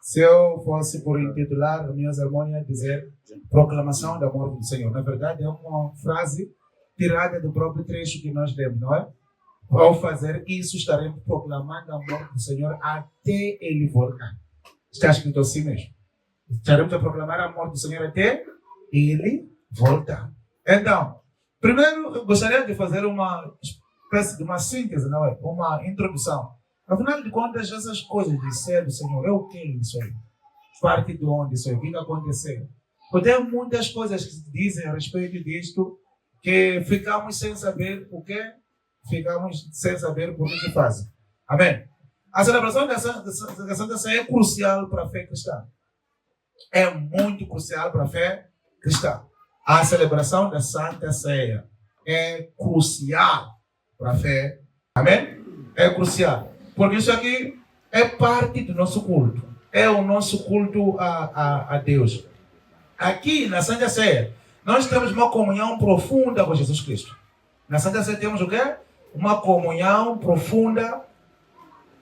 Se eu fosse por intitular a minha cerimônia, dizer proclamação da morte do Senhor. Na verdade, é uma frase tirada do próprio trecho que nós lemos, não é? Ao fazer isso, estaremos proclamando a morte do Senhor até Ele voltar. Está escrito assim mesmo. Estaremos a proclamar a morte do Senhor até Ele voltar. Então, primeiro, eu gostaria de fazer uma espécie de uma síntese, não é? Uma introdução. Afinal de contas, essas coisas de ser do Senhor, é o que isso aí? Parte de onde isso aí? O que aconteceu? Porque tem muitas coisas que se dizem a respeito disto que ficamos sem saber o que, ficamos sem saber por que fazem. Amém? A celebração da Santa Ceia é crucial para a fé cristã. É muito crucial para a fé cristã. A celebração da Santa Ceia é crucial para a fé. Amém? É crucial. Porque isso aqui é parte do nosso culto. É o nosso culto a Deus. Aqui na Santa Ceia, nós temos uma comunhão profunda com Jesus Cristo. Na Santa Ceia temos o quê? Uma comunhão profunda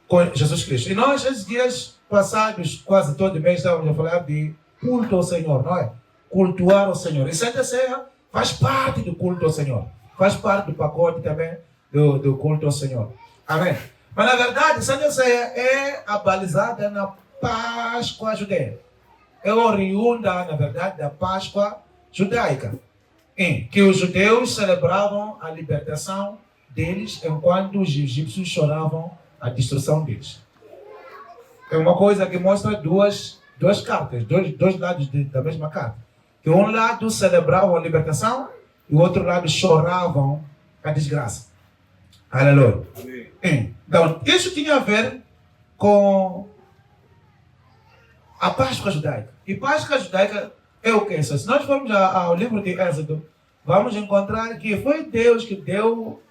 com Jesus Cristo. E nós, esses dias passados, quase todo mês, estávamos a falar de culto ao Senhor, não é? Cultuar o Senhor. E Santa Ceia faz parte do culto ao Senhor. Faz parte do pacote também do culto ao Senhor. Amém? Mas na verdade, Santa Ceia é abalizada na Páscoa judeia. É oriunda, na verdade, da Páscoa judaica, em que os judeus celebravam a libertação deles enquanto os egípcios choravam a destruição deles. É uma coisa que mostra duas cartas, dois lados da mesma carta. Que um lado celebravam a libertação e o outro lado choravam a desgraça. Aleluia. Então, isso tinha a ver com a Páscoa judaica. E Páscoa judaica é o que? Se nós formos ao livro de Êxodo, vamos encontrar que foi Deus que deu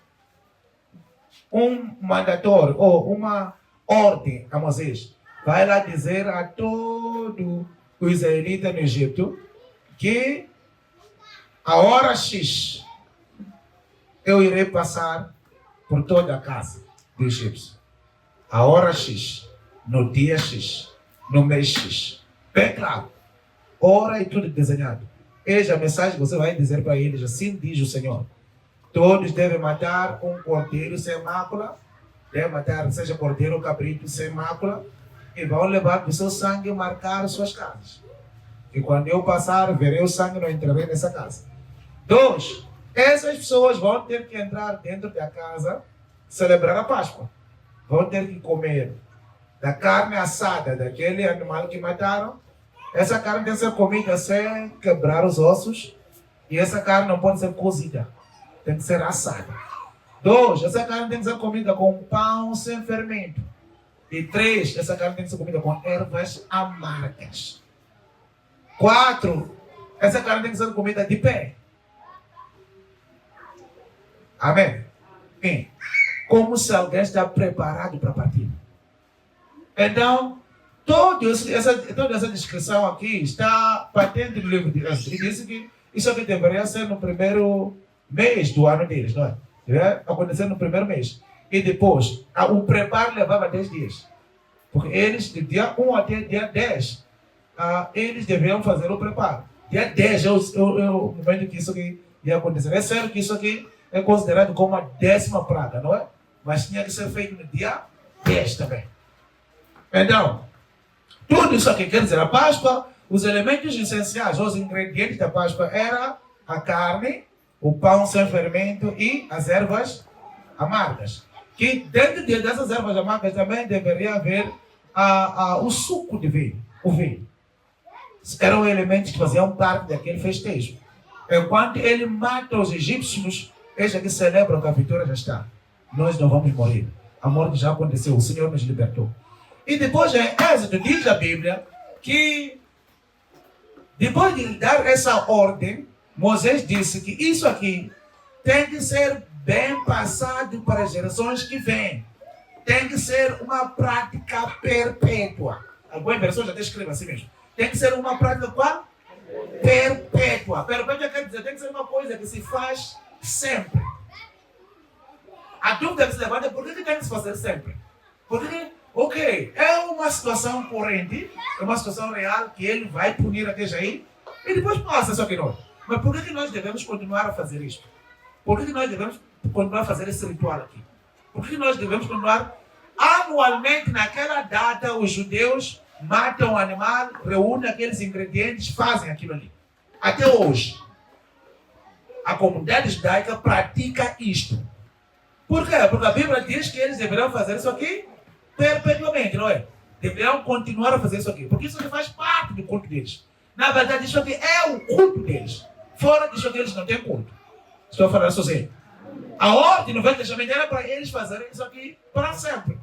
um mandatório ou uma ordem a Moisés. Vai lá dizer a todo o israelita no Egito que a hora X eu irei passar por toda a casa do egípcio. A hora X, no dia X, no mês X. Bem claro. Hora e tudo desenhado. Eis a mensagem que você vai dizer para eles, assim diz o Senhor. Todos devem matar um cordeiro sem mácula, devem matar, seja cordeiro ou cabrito sem mácula, e vão levar do seu sangue e marcar suas casas. E quando eu passar, verei o sangue, não entrarei nessa casa. 2. Essas pessoas vão ter que entrar dentro da casa, celebrar a Páscoa. Vão ter que comer da carne assada daquele animal que mataram. Essa carne tem que ser comida sem quebrar os ossos. E essa carne não pode ser cozida. Tem que ser assada. 2. Essa carne tem que ser comida com pão sem fermento. E 3. Essa carne tem que ser comida com ervas amargas. 4. Essa carne tem que ser comida de pé. Amém? Sim. Como se alguém está preparado para partir. Então, toda essa descrição aqui está patente no livro de Êxodo. E disse que isso aqui deveria ser no primeiro mês do ano deles, não é? Deveria acontecer no primeiro mês. E depois, o preparo levava 10 dias. Porque eles, de dia 1 até dia 10, eles deveriam fazer o preparo. Dia 10 é o momento que isso aqui ia acontecer. É sério que isso aqui é considerado como a 10ª praga, não é? Mas tinha que ser feito no dia 10 também. Então, tudo isso aqui quer dizer a Páscoa, os elementos essenciais, os ingredientes da Páscoa era a carne, o pão sem fermento e as ervas amargas. Que dentro dessas ervas amargas também deveria haver o suco de vinho, o vinho. Eram elementos que faziam parte daquele festejo. Enquanto ele mata os egípcios, eles aqui celebram que a vitória já está. Nós não vamos morrer. A morte já aconteceu, o Senhor nos libertou. E depois em Êxodo diz a Bíblia que depois de dar essa ordem, Moisés disse que isso aqui tem que ser bem passado para as gerações que vêm. Tem que ser uma prática perpétua. Algumas versões até escrevem assim mesmo. Tem que ser uma prática qual? Perpétua. Perpétua quer dizer, tem que ser uma coisa que se faz sempre. A dúvida que se levanta é por que tem que se fazer sempre? Porque Ok, é uma situação corrente, é uma situação real que ele vai punir até aí e depois passa, só que não. Mas por que nós devemos continuar a fazer isto? Por que nós devemos continuar a fazer esse ritual aqui? Por que nós devemos continuar anualmente, naquela data, os judeus matam o animal, reúnem aqueles ingredientes, fazem aquilo ali. Até hoje, a comunidade judaica pratica isto. Por quê? Porque a Bíblia diz que eles deverão fazer isso aqui perpetuamente, não é? Deverão continuar a fazer isso aqui, porque isso aqui faz parte do culto deles. Na verdade, isso aqui é o culto deles. Fora disso aqui, eles não têm culto. Estou falando sozinho. A ordem no Velho Testamento era para eles fazerem isso aqui para sempre.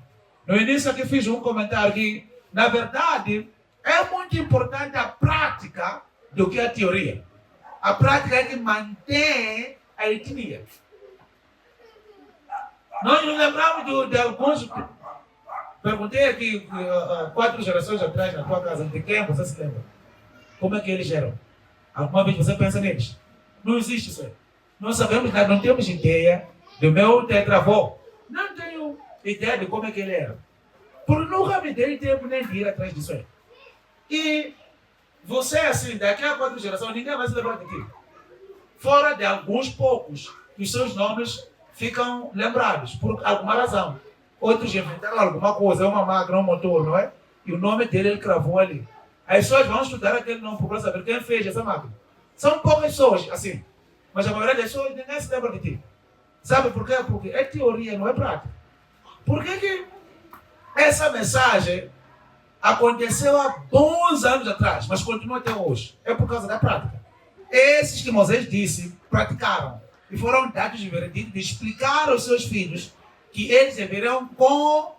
No início aqui fiz um comentário que, na verdade, é muito importante a prática do que a teoria. A prática é que mantém a etnia. Nós nos lembramos de alguns... Perguntei aqui 4 gerações atrás na tua casa, de quem você se lembra? Como é que eles eram? Alguma vez você pensa neles? Não existe isso aí. Nós sabemos, não temos ideia do meu tetravô. Não tenho ideia de como é que ele era. Por nunca me dei tempo nem de ir atrás disso aí. E você, assim, daqui a 4 gerações, ninguém vai se lembrar de ti. Fora de alguns poucos, os seus nomes ficam lembrados, por alguma razão. Outros inventaram alguma coisa, uma máquina, um motor, não é? E o nome dele ele cravou ali. As pessoas vão estudar aquele nome para saber quem fez essa máquina. São poucas pessoas, assim. Mas a maioria das pessoas ninguém se lembra de ti. Sabe por quê? Porque é teoria, não é prática. Por que essa mensagem aconteceu há bons anos atrás, mas continua até hoje? É por causa da prática. Esses que Moisés disse, praticaram. E foram dados de veredito de explicar aos seus filhos que eles deveriam com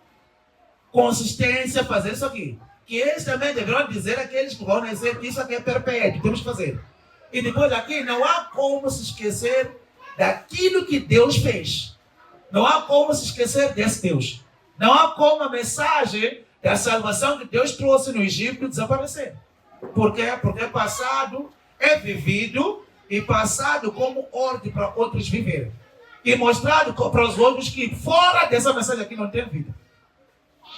consistência fazer isso aqui. Que eles também deveriam dizer àqueles que vão nascer que isso aqui é perpétuo, temos que fazer. E depois aqui não há como se esquecer daquilo que Deus fez. Não há como se esquecer desse Deus. Não há como a mensagem da salvação que Deus trouxe no Egito desaparecer. Por quê? Porque passado é vivido e passado como ordem para outros viverem. E mostrado para os outros que fora dessa mensagem aqui não tem vida.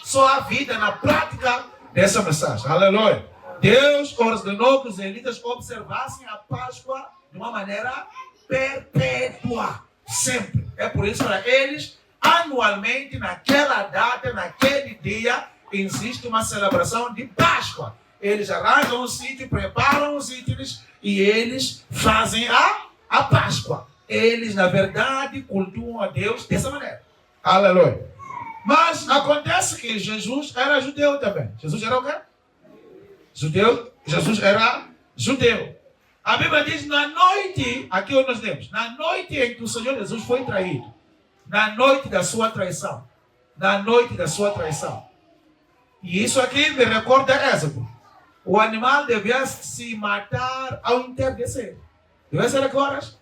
Só há vida na prática dessa mensagem. Aleluia. Deus ordenou que os israelitas observassem a Páscoa de uma maneira perpétua. Sempre. É por isso que para eles, anualmente, naquela data, naquele dia, existe uma celebração de Páscoa. Eles arranjam um sítio, preparam os itens e eles fazem a Páscoa. Eles, na verdade, cultuam a Deus dessa maneira. Aleluia. Mas acontece que Jesus era judeu também. Jesus era o quê? Judeu. Jesus era judeu. A Bíblia diz, na noite, aqui onde nós lemos, na noite em que o Senhor Jesus foi traído, na noite da sua traição, na noite da sua traição. E isso aqui me recorda Êxodo. O animal devia se matar ao entardecer. Devia ser a que horas?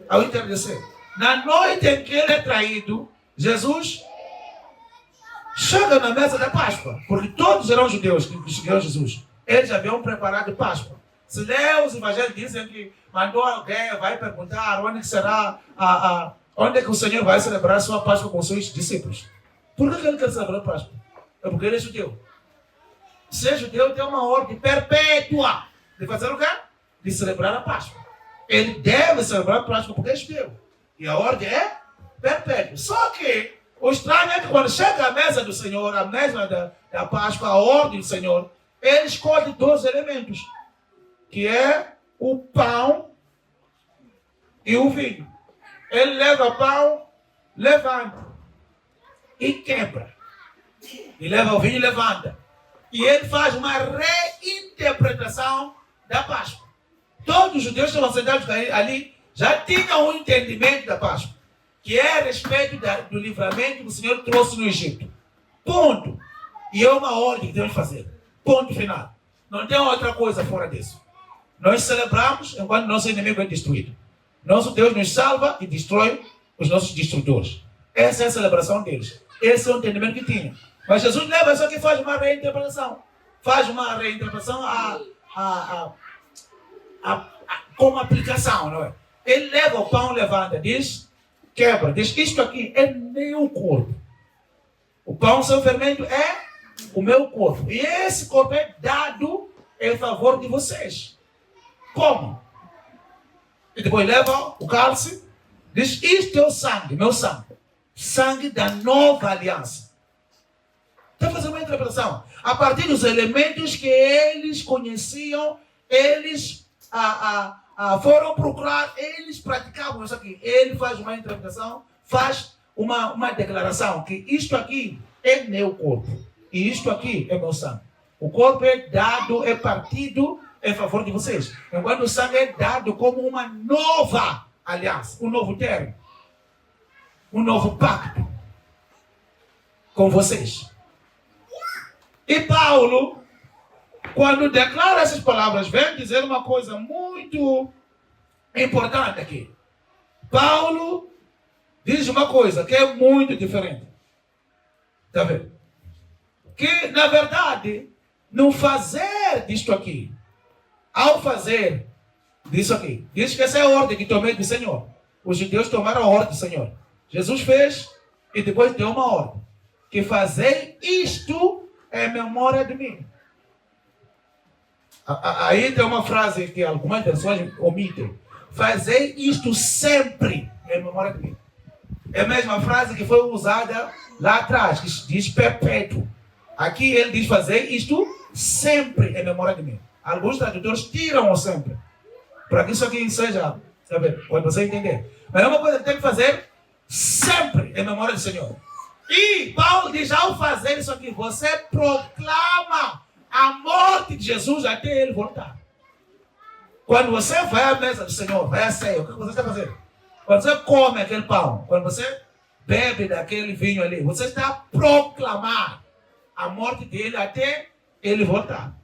Ao entardecer. Na noite em que ele é traído, Jesus chega na mesa da Páscoa, porque todos eram judeus que seguiram Jesus. Eles haviam preparado Páscoa. Se lê os evangelhos, dizem que mandou alguém, vai perguntar onde será onde é que o Senhor vai celebrar a sua Páscoa com os seus discípulos. Por que ele quer celebrar a Páscoa? É porque ele é judeu. Ser judeu tem uma ordem perpétua de fazer o quê? De celebrar a Páscoa. Ele deve celebrar a Páscoa porque é judeu. E a ordem é perpétua. Só que o estranho é que quando chega a mesa do Senhor, a mesa da Páscoa, a ordem do Senhor, ele escolhe 2 elementos, que é o pão e o vinho. Ele leva o pão, levanta e quebra. E leva o vinho e levanta. E ele faz uma reinterpretação da Páscoa. Todos os judeus que estavam sentados ali já tinham um entendimento da Páscoa, que é a respeito do livramento que o Senhor trouxe no Egito. Ponto. E é uma ordem que devemos fazer. Ponto final. Não tem outra coisa fora disso. Nós celebramos enquanto nosso inimigo é destruído. Nosso Deus nos salva e destrói os nossos destrutores. Essa é a celebração deles. Esse é o entendimento que tinha. Mas Jesus leva isso aqui e faz uma reinterpretação. Faz uma reinterpretação como aplicação, não é? Ele leva o pão, levanta, diz, quebra, diz, isto aqui é meu corpo. O pão, seu fermento, é o meu corpo. E esse corpo é dado em favor de vocês. Como? E depois leva o cálice, diz, isto é o sangue, meu sangue. Sangue da nova aliança. Está fazendo uma interpretação. A partir dos elementos que eles conheciam, eles foram procurar, eles praticavam isso aqui. Ele faz uma interpretação, faz uma declaração, que isto aqui é meu corpo. E isto aqui é meu sangue. O corpo é dado, é partido em favor de vocês. Enquanto o sangue é dado como uma nova aliança, um novo termo, um novo pacto com vocês. E Paulo, quando declara essas palavras, vem dizer uma coisa muito importante aqui. Paulo diz uma coisa que é muito diferente. Está vendo? Que, na verdade, no fazer disto aqui, ao fazer disso aqui, diz que essa é a ordem que tomei do Senhor. Os judeus tomaram a ordem do Senhor. Jesus fez e depois deu uma ordem. Que fazer isto em memória de mim. Aí tem uma frase que algumas pessoas omitem. Fazer isto sempre em memória de mim. É a mesma frase que foi usada lá atrás, que diz perpétuo. Aqui ele diz fazer isto sempre em memória de mim. Alguns tradutores tiram o sempre. Para que isso aqui seja, sabe, quando você entender. Mas é uma coisa que tem que fazer sempre em memória do Senhor. E Paulo diz, ao fazer isso aqui, você proclama a morte de Jesus até ele voltar. Quando você vai à mesa do Senhor, vai à ceia, o que você está fazendo? Quando você come aquele pão, quando você bebe daquele vinho ali, você está a proclamar a morte dele até ele voltar.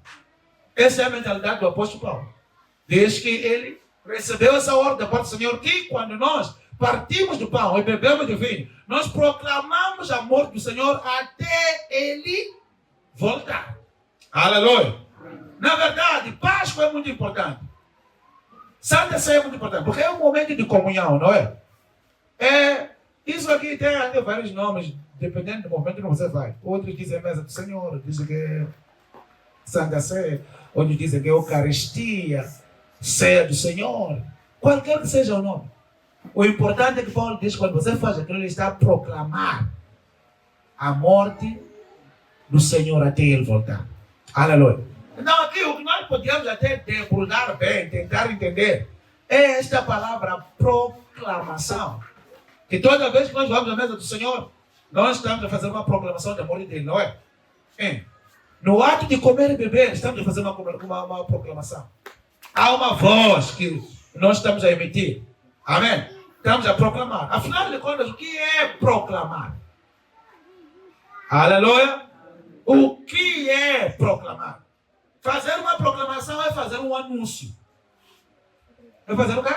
Essa é a mentalidade do apóstolo Paulo. Desde que ele recebeu essa ordem da parte do Senhor, que quando nós partimos do pão e bebemos do vinho, nós proclamamos a morte do Senhor até ele voltar. Aleluia. Na verdade, Páscoa é muito importante. Santa Ceia é muito importante, porque é um momento de comunhão, não é? Isso aqui tem vários nomes, dependendo do momento que você vai. Outros dizem mesa do Senhor, outros dizem que é Santa Ceia, outros dizem que é Eucaristia, Ceia do Senhor. Qualquer que seja o nome. O importante é que Paulo diz, quando você faz aquilo, ele está a proclamar a morte do Senhor até ele voltar. Aleluia. Então aqui o que nós podemos até debruçar bem, tentar entender, é esta palavra proclamação. Que toda vez que nós vamos à mesa do Senhor, nós estamos a fazer uma proclamação da morte dele, não é? No ato de comer e beber, estamos a fazer uma proclamação. Há uma voz que nós estamos a emitir. Amém? Estamos a proclamar. Afinal de contas, o que é proclamar? Aleluia! O que é proclamar? Fazer uma proclamação é fazer um anúncio. É fazer o quê?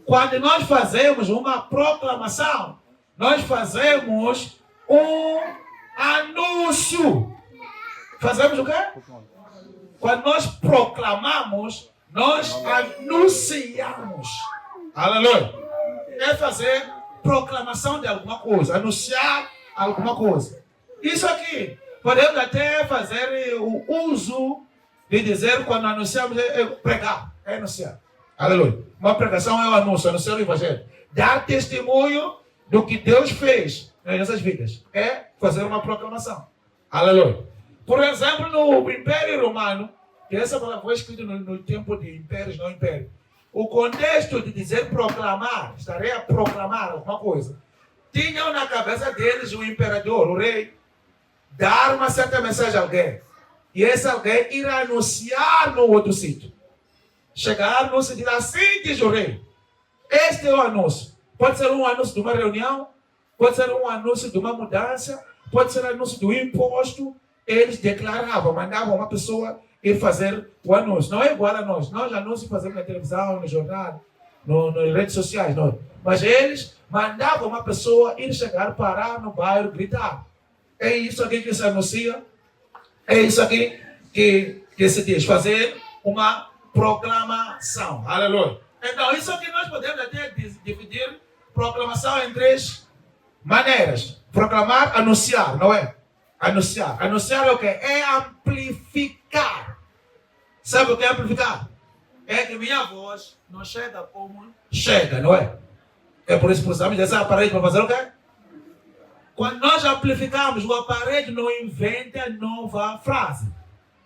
Quando nós fazemos uma proclamação, nós fazemos um anúncio. Fazemos o quê? Quando nós proclamamos, nós anunciamos. Aleluia. É fazer proclamação de alguma coisa, anunciar alguma coisa. Isso aqui, podemos até fazer o uso de dizer, quando anunciamos, é pregar, é anunciar. Aleluia. Uma pregação é um anúncio, anunciar o evangelho. Dar testemunho do que Deus fez nas nossas vidas. É fazer uma proclamação. Aleluia. Por exemplo, no Império Romano, que essa palavra foi escrita no tempo de impérios, não império. O contexto de dizer proclamar, estarei a proclamar alguma coisa, tinham na cabeça deles o imperador, o rei, dar uma certa mensagem a alguém. E esse alguém irá anunciar no outro sítio. Chegar no sítio, assim diz o rei. Este é o anúncio. Pode ser um anúncio de uma reunião, pode ser um anúncio de uma mudança, pode ser um anúncio do imposto. Eles declaravam, mandavam uma pessoa ir fazer o anúncio. Não é igual a nós. Nós anúncios fazemos na televisão, no jornal, nas redes sociais. Não. Mas eles mandavam uma pessoa ir chegar, parar no bairro, gritar. É isso aqui que se anuncia. É isso aqui que se diz. Fazer uma proclamação. Aleluia. Então, isso aqui nós podemos até dividir proclamação em três maneiras. Proclamar, anunciar, não é? Anunciar. Anunciar é o quê? É amplificar. Sabe o que é amplificar? É que minha voz não chega como chega, não é? É por isso que precisamos desse aparelho para fazer o quê? Quando nós amplificamos, o aparelho não inventa nova frase.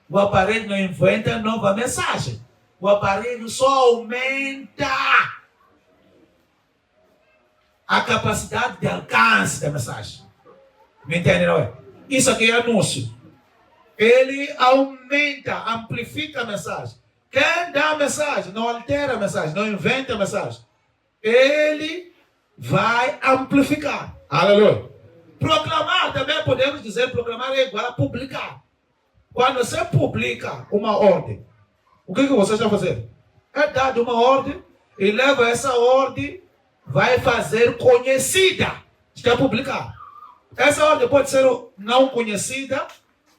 O aparelho não inventa nova mensagem. O aparelho só aumenta a capacidade de alcance da mensagem. Me entende, não é? Isso aqui é anúncio. Ele aumenta, amplifica a mensagem. Quem dá a mensagem não altera a mensagem, não inventa a mensagem. Ele vai amplificar. Aleluia. Proclamar também podemos dizer, proclamar é igual a publicar. Quando você publica uma ordem, o que você está fazendo? É dado uma ordem e leva essa ordem, vai fazer conhecida. Está a publicar. Essa ordem pode ser não conhecida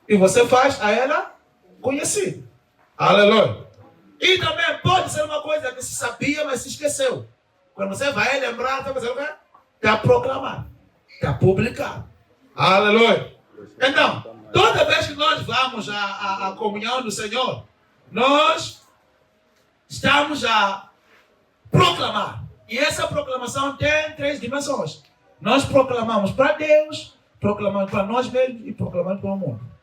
e você faz a ela conhecida. Aleluia. E também pode ser uma coisa que se sabia, mas se esqueceu. Quando você vai lembrar, está fazendo o quê? Está proclamando. Está publicado. Aleluia. Então, toda vez que nós vamos à comunhão do Senhor, nós estamos a proclamar. E essa proclamação tem 3 dimensões. Nós proclamamos para Deus, proclamamos para nós mesmos e proclamamos para o mundo.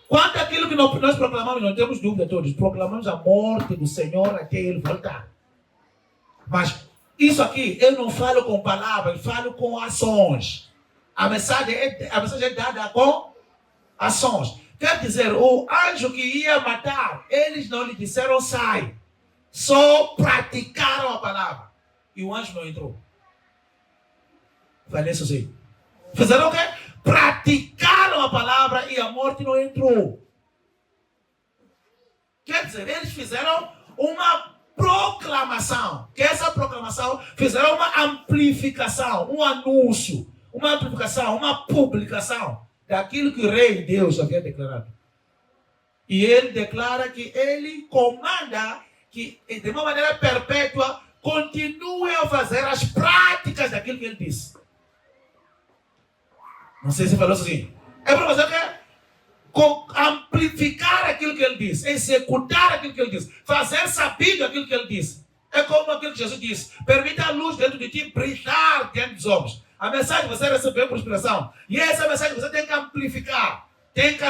Quanto àquilo que nós proclamamos, não temos dúvida todos. Proclamamos a morte do Senhor até Ele voltar. Mas isso aqui, eu não falo com palavras, eu falo com ações. A mensagem é dada com ações. Quer dizer, o anjo que ia matar, eles não lhe disseram sai. Só praticaram a palavra. E o anjo não entrou. Falei isso assim. Fizeram o quê? Praticaram a palavra e a morte não entrou. Quer dizer, eles fizeram uma proclamação. Que essa proclamação fizeram uma amplificação, um anúncio, uma amplificação, uma publicação daquilo que o Rei Deus havia declarado. E ele declara que ele comanda que de uma maneira perpétua continue a fazer as práticas daquilo que ele disse. Não sei se falou assim. É para fazer o quê? Amplificar aquilo que ele disse, executar aquilo que ele disse, fazer sabido aquilo que ele disse. É como aquilo que Jesus disse: permita a luz dentro de ti brilhar diante dos homens. A mensagem você recebeu por inspiração, e essa mensagem você tem que amplificar,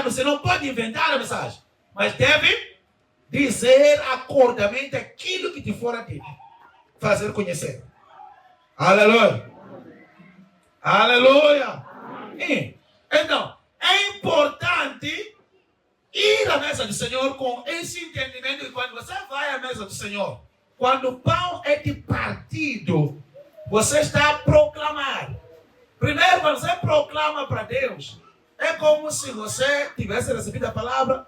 você não pode inventar a mensagem, mas deve dizer acordamente aquilo que te for dito, fazer conhecer. Aleluia. Aleluia. Então, é importante ir à mesa do Senhor com esse entendimento que quando você vai à mesa do Senhor, quando o pão é de partido, você está a proclamar. Primeiro, quando você proclama para Deus, é como se você tivesse recebido a palavra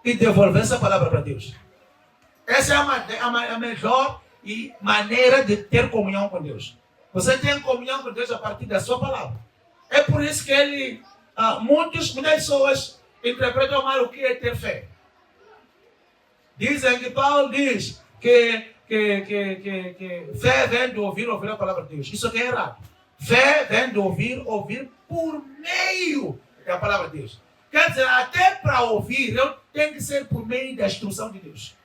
e devolvesse a palavra para Deus. Essa é a melhor maneira de ter comunhão com Deus. Você tem comunhão com Deus a partir da sua palavra. É por isso que muitas pessoas interpretam mal o que é ter fé. Dizem que Paulo diz que fé vem de ouvir a palavra de Deus. Isso aqui é errado. Fé vem de ouvir por meio da palavra de Deus. Quer dizer, até para ouvir, eu tenho que ser por meio da instrução de Deus.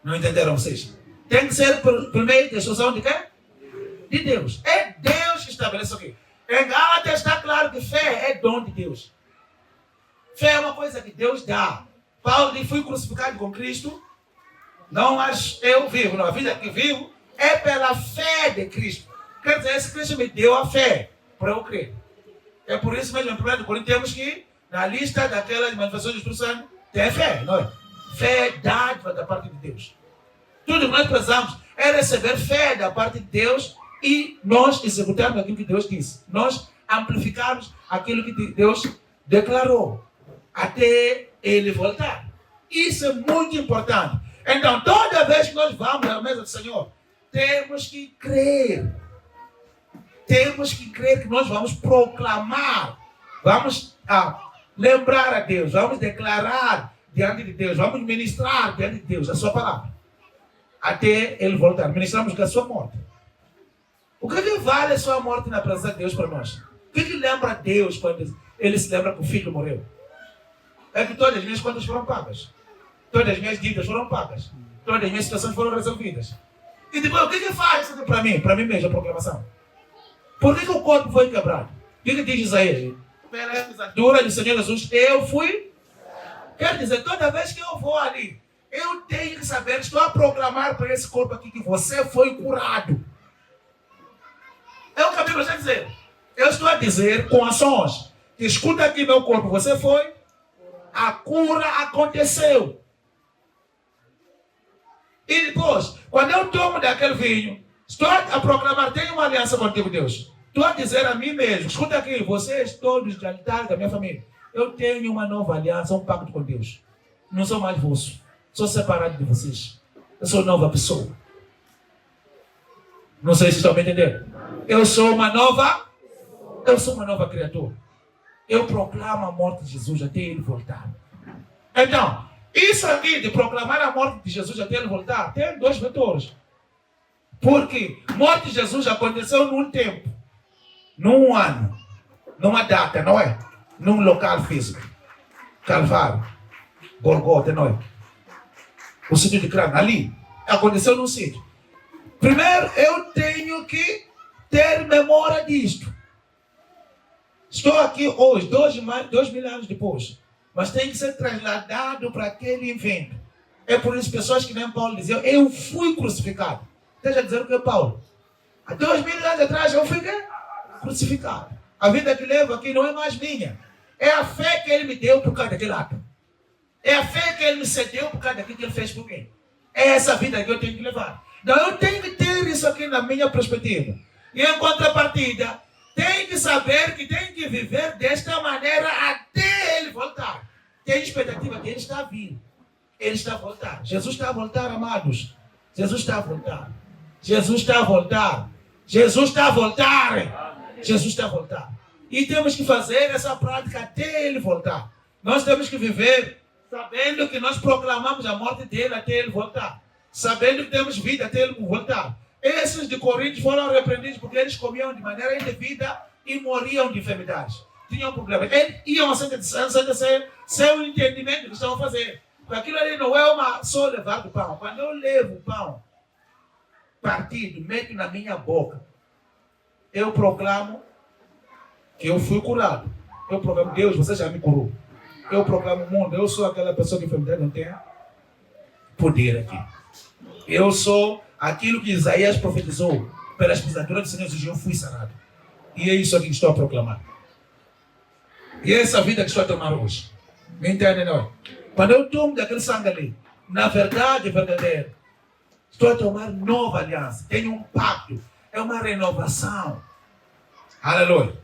Não entenderam vocês? Tem que ser por meio da instrução de quê? De Deus. É Deus que estabelece aqui. Em Gálatas está claro que fé é dom de Deus. Fé é uma coisa que Deus dá. Paulo disse: fui crucificado com Cristo, não mas eu vivo. Não, a vida que vivo é pela fé de Cristo. Quer dizer, esse Cristo me deu a fé para eu crer. É por isso mesmo, em 1 Coríntios, temos que, na lista daquelas manifestações do Espírito Santo, tem fé, não é? Fé é dádiva da parte de Deus. Tudo que nós precisamos é receber fé da parte de Deus e nós executarmos aquilo que Deus disse. Nós amplificarmos aquilo que Deus declarou até Ele voltar. Isso é muito importante. Então, toda vez que nós vamos à mesa do Senhor, temos que crer. Temos que crer que nós vamos proclamar. Vamos lembrar a Deus. Vamos declarar diante de Deus. Vamos ministrar diante de Deus a sua palavra. Até Ele voltar. Ministramos com a sua morte. O que vale a sua morte na presença de Deus para nós? O que lembra Deus quando ele se lembra que o filho morreu? É que todas as minhas contas foram pagas. Todas as minhas dívidas foram pagas. Todas as minhas situações foram resolvidas. E depois, o que faz isso para mim? Para mim mesmo, a proclamação. Por que o corpo foi quebrado? O que diz Isaías? Pela pisadura do Senhor Jesus, eu fui. Quer dizer, toda vez que eu vou ali, eu tenho que saber, estou a proclamar para esse corpo aqui que você foi curado. É o que a Bíblia está dizendo. Eu estou a dizer com ações que escuta aqui meu corpo, você foi, a cura aconteceu. E depois, quando eu tomo daquele vinho, estou a proclamar, tenho uma aliança contigo, Deus. Estou a dizer a mim mesmo, escuta aqui, vocês todos de altar da minha família, eu tenho uma nova aliança, um pacto com Deus. Não sou mais vosso, sou separado de vocês. Eu sou nova pessoa. Não sei se estão me entendendo. Eu sou uma nova criatura. Eu proclamo a morte de Jesus até ele voltar. Então, isso aqui de proclamar a morte de Jesus até ele voltar, tem dois vetores. Porque morte de Jesus aconteceu num tempo, num ano, numa data, não é? Num local físico. Calvário, Golgota, não é? O sítio de crânio, ali. Aconteceu num sítio. Primeiro, eu tenho que ter memória disto. Estou aqui hoje, 2.000 anos depois, mas tem que ser trasladado para aquele evento. É por isso que pessoas que nem Paulo diziam, eu fui crucificado. Esteja dizendo que é Paulo. Há 2.000 anos atrás eu fui crucificado. A vida que levo aqui não é mais minha. É a fé que ele me deu por causa daquele ato. É a fé que ele me cedeu por causa daquilo que ele fez por mim. É essa vida que eu tenho que levar. Então eu tenho que ter isso aqui na minha perspectiva. E em contrapartida, tem que saber que tem que viver desta maneira até ele voltar. Tem expectativa que ele está a vir. Ele está a voltar. Jesus está a voltar, amados. Jesus está a voltar. Jesus está a voltar. Jesus está a voltar. Jesus está a voltar. E temos que fazer essa prática até ele voltar. Nós temos que viver sabendo que nós proclamamos a morte dele até ele voltar. Sabendo que temos vida até ele voltar. Esses de Corinto foram repreendidos porque eles comiam de maneira indevida e morriam de enfermidades. Tinham problemas. Eles iam sem o entendimento do que estavam fazendo. Porque aquilo ali não é só levar do pão. Quando eu levo o pão partido, meto na minha boca, eu proclamo que eu fui curado. Eu proclamo, Deus, você já me curou. Eu proclamo o mundo, eu sou aquela pessoa que a enfermidade não tem poder aqui. Eu sou aquilo que Isaías profetizou. Pelas pisaduras do Senhor Jesus, eu fui sarado. E é isso aqui que estou a proclamar. E é essa vida que estou a tomar hoje. Me entende, não? Quando eu tomo daquele sangue ali, na verdade verdadeira, estou a tomar nova aliança. Tenho um pacto. É uma renovação. Aleluia.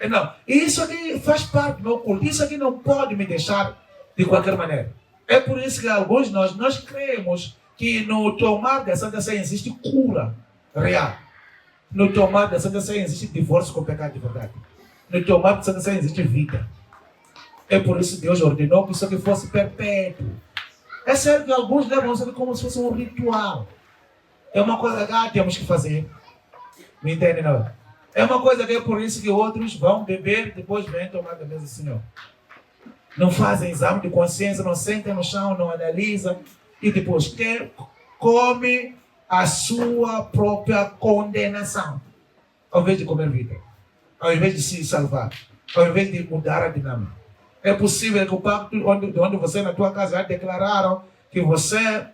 Não, isso aqui faz parte do meu culto. Isso aqui não pode me deixar de qualquer maneira. É por isso que alguns de nós cremos que no tomar da Santa Ceia existe cura real. No tomar da Santa Ceia existe divórcio com o pecado de verdade. No tomar da Santa Ceia existe vida. É por isso que Deus ordenou que isso aqui fosse perpétuo. É sério que alguns levam isso aqui como se fosse um ritual. É uma coisa que temos que fazer. Me entende, não? É uma coisa que é por isso que outros vão beber, depois vêm tomar da mesa do Senhor. Não fazem exame de consciência, não sentem no chão, não analisam. E depois come a sua própria condenação. Ao invés de comer vida. Ao invés de se salvar. Ao invés de mudar a dinâmica. É possível que o pacto onde você na tua casa já declararam que você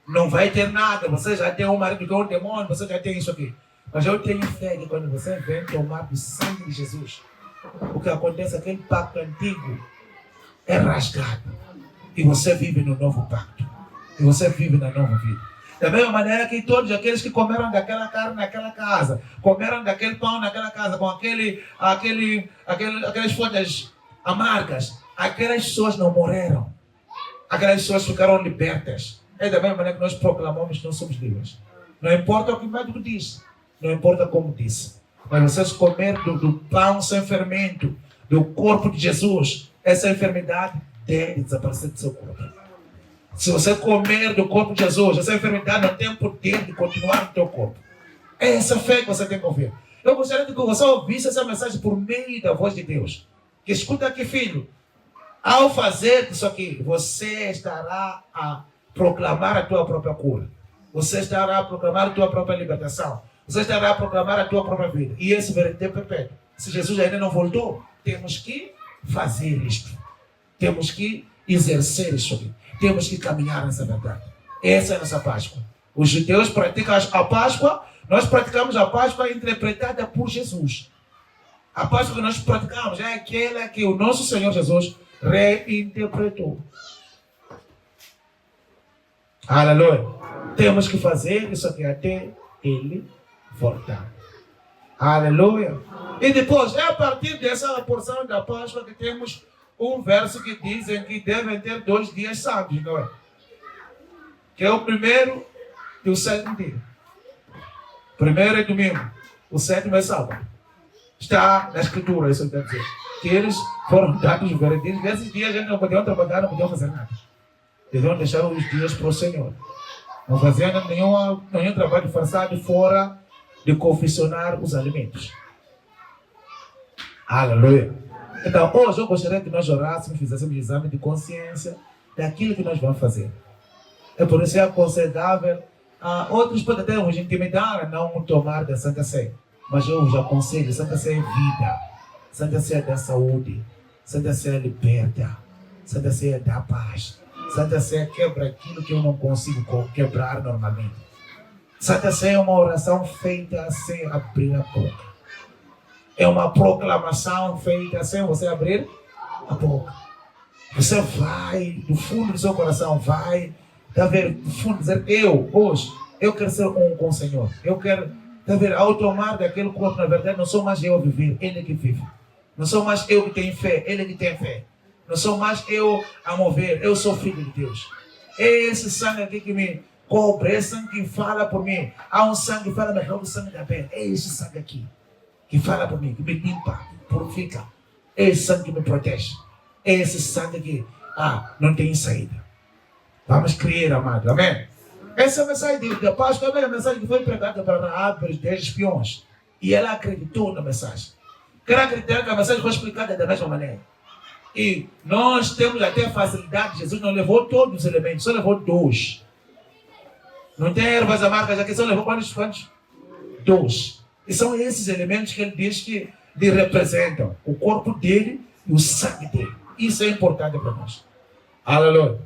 não vai ter nada. Você já tem um marido que é um demônio, você já tem isso aqui. Mas eu tenho fé que quando você vem tomar do sangue de Jesus, o que acontece é que aquele pacto antigo é rasgado. E você vive no novo pacto. E você vive na nova vida. Da mesma maneira que todos aqueles que comeram daquela carne naquela casa, comeram daquele pão naquela casa, com aquelas folhas amargas, aquelas pessoas não morreram. Aquelas pessoas ficaram libertas. É da mesma maneira que nós proclamamos que nós somos livres. Não importa o que o médico diz. Não importa como disse. Mas vocês comer do pão sem fermento, do corpo de Jesus, essa enfermidade deve desaparecer do seu corpo. Se você comer do corpo de Jesus, essa enfermidade não tem poder de continuar no teu corpo. É essa fé que você tem que ouvir. Eu gostaria de que você ouvisse essa mensagem por meio da voz de Deus. Que escuta aqui, filho. Ao fazer isso aqui, você estará a proclamar a tua própria cura. Você estará a proclamar a tua própria libertação. Você estará a proclamar a tua própria vida. E esse verdadeiro é perpétuo. Se Jesus ainda não voltou, temos que fazer isto. Temos que exercer isso aqui. Temos que caminhar nessa verdade. Essa é a nossa Páscoa. Os judeus praticam a Páscoa, nós praticamos a Páscoa interpretada por Jesus. A Páscoa que nós praticamos é aquela que o nosso Senhor Jesus reinterpretou. Aleluia. Temos que fazer isso aqui até Ele voltar. Aleluia. E depois, é a partir dessa porção da Páscoa que temos um verso que diz que devem ter 2 dias santos, não é? Que é o primeiro e o sétimo dia. Primeiro é domingo, o sétimo é sábado. Está na escritura, isso quer dizer. Que eles foram dados verdadeiro. Nesses dias a gente não podiam trabalhar, não podiam fazer nada. Deviam deixar os dias para o Senhor. Não faziam nenhum trabalho forçado fora de confeccionar os alimentos. Aleluia. Então, hoje eu gostaria que nós orássemos, fizéssemos um exame de consciência daquilo que nós vamos fazer. É por isso que é aconselhável. Outros podem até nos intimidar a não tomar da Santa Ceia. Mas eu os aconselho, Santa Ceia é vida. Santa Ceia dá saúde. Santa Ceia liberta. Santa Ceia dá paz. Santa Ceia quebra aquilo que eu não consigo quebrar normalmente. Santa Ceia é uma oração feita sem abrir a boca. É uma proclamação feita sem você abrir a boca. Você vai, do fundo do seu coração, vai, do fundo, dizer, hoje, eu quero ser um com o Senhor. Eu quero, ao tomar daquele corpo, na verdade, não sou mais eu a viver, Ele que vive. Não sou mais eu que tenho fé, Ele que tem fé. Não sou mais eu a mover, eu sou filho de Deus. É esse sangue aqui que me cobre, é esse sangue que fala por mim. Há um sangue que fala melhor do sangue da pele. É esse sangue aqui que fala por mim, que me limpa, purifica. É esse sangue que me protege. É esse sangue que não tem saída. Vamos crer, amado. Amém? Essa mensagem da Páscoa é a mensagem que foi pregada para Raab, para os 10 espiões. E ela acreditou na mensagem. Quero acreditar que a mensagem foi explicada da mesma maneira. E nós temos até facilidade. Jesus não levou todos os elementos, só levou 2. Não tem ervas amargas aqui, só levou quantos? 2. E são esses elementos que ele diz que lhe representam o corpo dele e o sangue dele. Isso é importante para nós. Aleluia.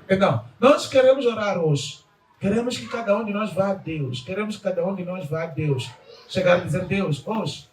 Então, nós queremos orar hoje. Queremos que cada um de nós vá a Deus. Queremos que cada um de nós vá a Deus. Chegar a dizer, Deus, hoje